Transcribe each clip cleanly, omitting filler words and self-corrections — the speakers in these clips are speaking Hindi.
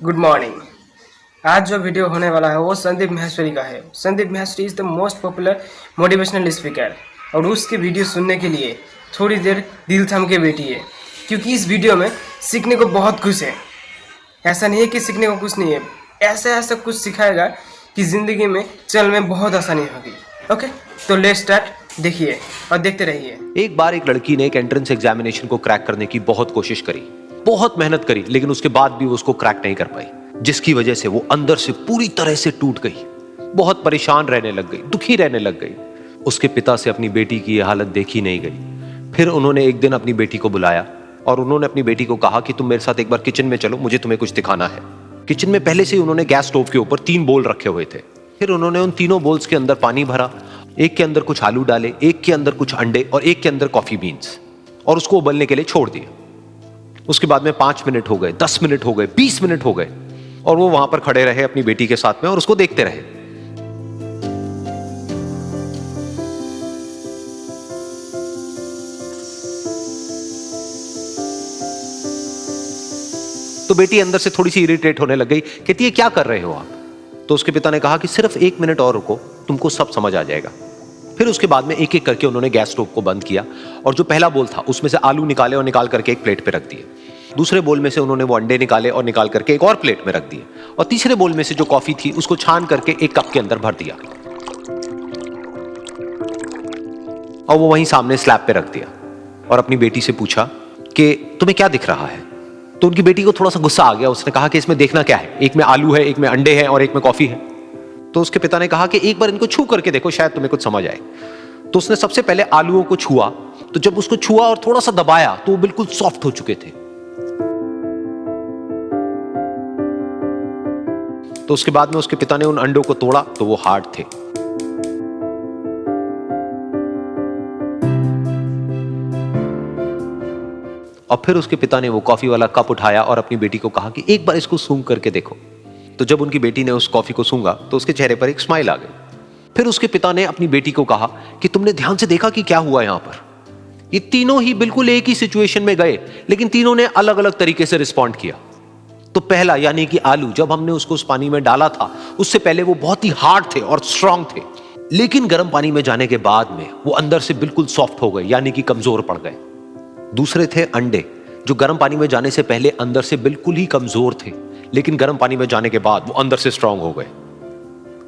Good morning. आज जो वीडियो होने वाला है वो संदीप माहेश्वरी का है। Sandeep Maheshwari is the most popular motivational speaker और उसके वीडियो सुनने के लिए थोड़ी देर दिल थाम के बैठिए, क्योंकि इस वीडियो में सीखने को बहुत कुछ है। ऐसा नहीं है कि सीखने को कुछ नहीं है, ऐसा ऐसा कुछ सिखाएगा कि ज़िंदगी में चलने में बहुत आसानी होगी। ओके, तो लेट्स स्टार्ट। देखिए और देखते रहिए। एक बार एक लड़की ने एक एंट्रेंस एग्जामिनेशन को क्रैक करने की बहुत कोशिश करी, बहुत मेहनत करी, लेकिन उसके बाद भी वो उसको क्रैक नहीं कर पाई, जिसकी वजह से वो अंदर से पूरी तरह से टूट गई, बहुत परेशान रहने लग गई, दुखी रहने लग गई। उसके पिता से अपनी बेटी की यह हालत देखी नहीं गई। फिर उन्होंने एक दिन अपनी बेटी को बुलाया और उन्होंने अपनी बेटी को कहा कि तुम मेरे साथ एक बार किचन में चलो, मुझे तुम्हें कुछ दिखाना है। किचन में पहले से ही उन्होंने गैस स्टोव के ऊपर 3 बोल रखे हुए थे। फिर उन्होंने उन तीनों बोल्स के अंदर पानी भरा, एक के अंदर कुछ आलू डाले, एक के अंदर कुछ अंडे और एक के अंदर कॉफी बीन्स, और उसको उबलने के लिए छोड़ दिया। उसके बाद में 5 मिनट हो गए, 10 मिनट हो गए, 20 मिनट हो गए, और वो वहां पर खड़े रहे अपनी बेटी के साथ में और उसको देखते रहे। तो बेटी अंदर से थोड़ी सी इरिटेट होने लग गई, कहती है क्या कर रहे हो आप? तो उसके पिता ने कहा कि सिर्फ 1 मिनट और रुको, तुमको सब समझ आ जाएगा। फिर उसके बाद में एक एक करके उन्होंने गैस स्टोव को बंद किया और जो पहला बोल था उसमें से आलू निकाले और निकाल करके एक प्लेट पे रख दिए। दूसरे बोल में से उन्होंने वो अंडे निकाले और निकाल करके एक और प्लेट में रख दिए, और तीसरे बोल में से जो कॉफी थी उसको छान करके एक कप के अंदर भर दिया और वो वहीं सामने स्लैब पे रख दिया और अपनी बेटी से पूछा कि तुम्हें क्या दिख रहा है? तो उनकी बेटी को थोड़ा सा गुस्सा आ गया। उसने कहा कि इसमें देखना क्या है, एक में आलू है, एक में अंडे हैं और एक में कॉफी है। तो उसके पिता ने कहा कि एक बार इनको छू करके देखो, शायद तुम्हें कुछ समझ आए। तो उसने सबसे पहले आलूओं को छुआ, तो जब उसको छुआ और थोड़ा सा दबाया तो वो बिल्कुल सॉफ्ट हो चुके थे। तो उसके बाद में उसके पिता ने उन अंडों को तोड़ा तो वो हार्ड थे। और फिर उसके पिता ने वो कॉफी वाला कप उठाया और अपनी बेटी को कहा कि एक बार इसको सूंघ करके देखो। तो जब उनकी बेटी ने उस कॉफी को सूंघा तो उसके चेहरे पर एक स्माइल आ गई। फिर उसके पिता ने अपनी बेटी को कहा कि तुमने ध्यान से देखा कि क्या हुआ यहां पर? ये तीनों ही बिल्कुल एक ही सिचुएशन में गए, लेकिन तीनों ने अलग अलग तरीके से रिस्पॉन्ड किया। तो पहला यानी कि आलू, जब हमने उसको उस पानी में डाला था उससे पहले वो बहुत ही हार्ड थे और स्ट्रांग थे, लेकिन गर्म पानी में जाने के बाद में वो अंदर से बिल्कुल सॉफ्ट हो गए, यानी कि कमजोर पड़ गए। दूसरे थे अंडे, जो गर्म पानी में जाने से पहले अंदर से बिल्कुल ही कमजोर थे, लेकिन गर्म पानी में जाने के बाद वो अंदर से स्ट्रांग हो गए।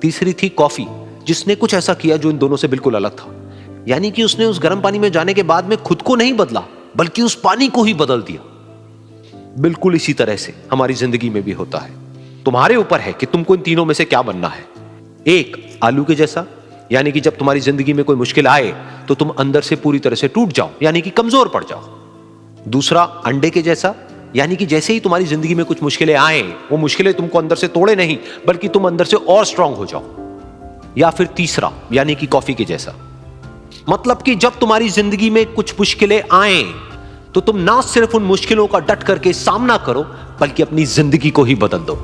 तीसरी थी कॉफी, जिसने कुछ ऐसा किया जो इन दोनों से बिल्कुल अलग था, यानी कि उसने उस गर्म पानी में जाने के बाद में खुद को नहीं बदला, बल्कि उस पानी को ही बदल दिया। बिल्कुल इसी तरह से हमारी जिंदगी में भी होता है। तुम्हारे ऊपर है कि तुमको इन तीनों में से क्या बनना है। एक, आलू के जैसा, यानी कि जब तुम्हारी जिंदगी में कोई मुश्किल आए तो तुम अंदर से पूरी तरह से टूट जाओ, यानी कि कमजोर पड़ जाओ। दूसरा, अंडे के जैसा, यानी कि जैसे ही तुम्हारी जिंदगी में कुछ मुश्किलें आए, वो मुश्किलें तुमको अंदर से तोड़े नहीं, बल्कि तुम अंदर से और स्ट्रांग हो जाओ। या फिर तीसरा, यानी कि कॉफी के जैसा, मतलब कि जब तुम्हारी जिंदगी में कुछ मुश्किलें आए तो तुम ना सिर्फ उन मुश्किलों का डट करके सामना करो, बल्कि अपनी जिंदगी को ही बदल दो।